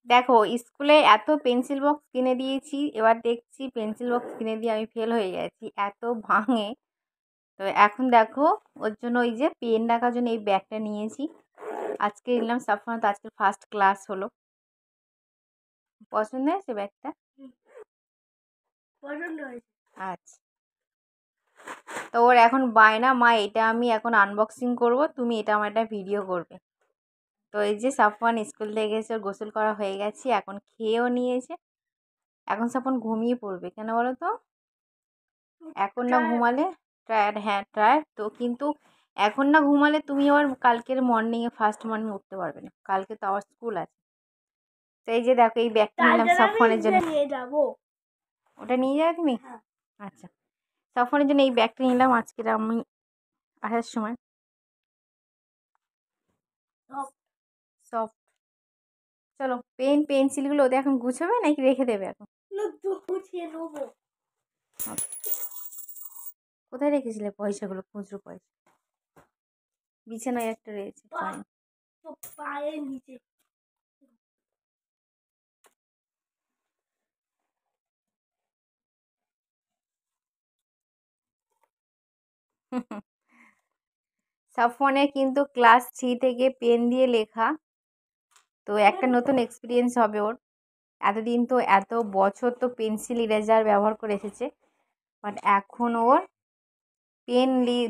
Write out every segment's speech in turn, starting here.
দেখো স্কুলে এত পেন্সিল বক্স কিনে দিয়েছি, এবার দেখছি পেন্সিল বক্স কিনে দিয়ে আমি ফেল হয়ে গেছি, এত ভাঙে। তো এখন দেখো ওর জন্য ওই যে পেন রাখার জন্য এই ব্যাগটা নিয়েছি। আজকে নিলাম, সাফওয়ান তো আজকে ফার্স্ট ক্লাস হলো। পছন্দ হয়েছে ব্যাগটা? আচ্ছা, তো ওর এখন বায়না, মা এটা আমি এখন আনবক্সিং করব, তুমি এটা আমার একটা ভিডিও করবে। তো এই যে সাফওয়ান স্কুল থেকে এসে ওর গোসল করা হয়ে গেছে, এখন খেয়েও নিয়েছে। এখন সাফওয়ান ঘুমিয়ে পড়বে, কেন বলো তো? এখন না ঘুমালে টায়ার্ড, হ্যাঁ টায়ার্ড তো, কিন্তু এখন না ঘুমালে তুমি আবার কালকের মর্নিংয়ে ফার্স্ট মর্নিং উঠতে পারবে না, কালকে তো আবার স্কুল আছে। তো এই যে দেখো এই ব্যাগটা নিলাম সাফওয়ানের জন্য। ওটা নিয়ে যাবে তুমি? আচ্ছা, সাফওয়ানের জন্য এই ব্যাগটা নিলাম আজকের আমি আসার সময়। সফট। চলো পেন পেন্সিলগুলো ওদের এখন গুছাবে নাকি রেখে দেবে এখন? কোথায় রেখেছিলে পয়সাগুলো, খুচরো পয়সা? বিছানায় একটা রয়েছে, পায়ের নিচে। সাফওয়ানের কিন্তু ক্লাস 3 থেকে পেন দিয়ে লেখা, তো একটা নতুন এক্সপিরিয়েন্স হবে ওর। এতদিন তো এত বছর তো পেন্সিল ইরেজার ব্যবহার করে এসেছে, বাট এখন ওর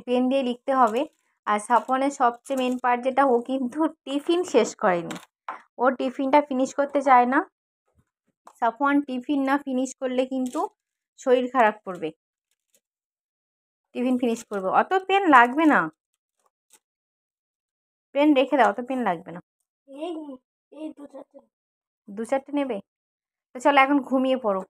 পেন দিয়ে লিখতে হবে। আর সাফওয়ানের সবচেয়ে মেন পার্ট যেটা, ও কিন্তু টিফিন শেষ করেনি, ও টিফিনটা ফিনিশ করতে চায় না। সাফওয়ান টিফিন না ফিনিশ করলে কিন্তু শরীর খারাপ করবে। টিফিন ফিনিশ করবে, অত পেন লাগবে না, পেন রেখে দাও, অত পেন লাগবে না। দু চারটে নেবে? তো চলো এখন ঘুমিয়ে পড়ো।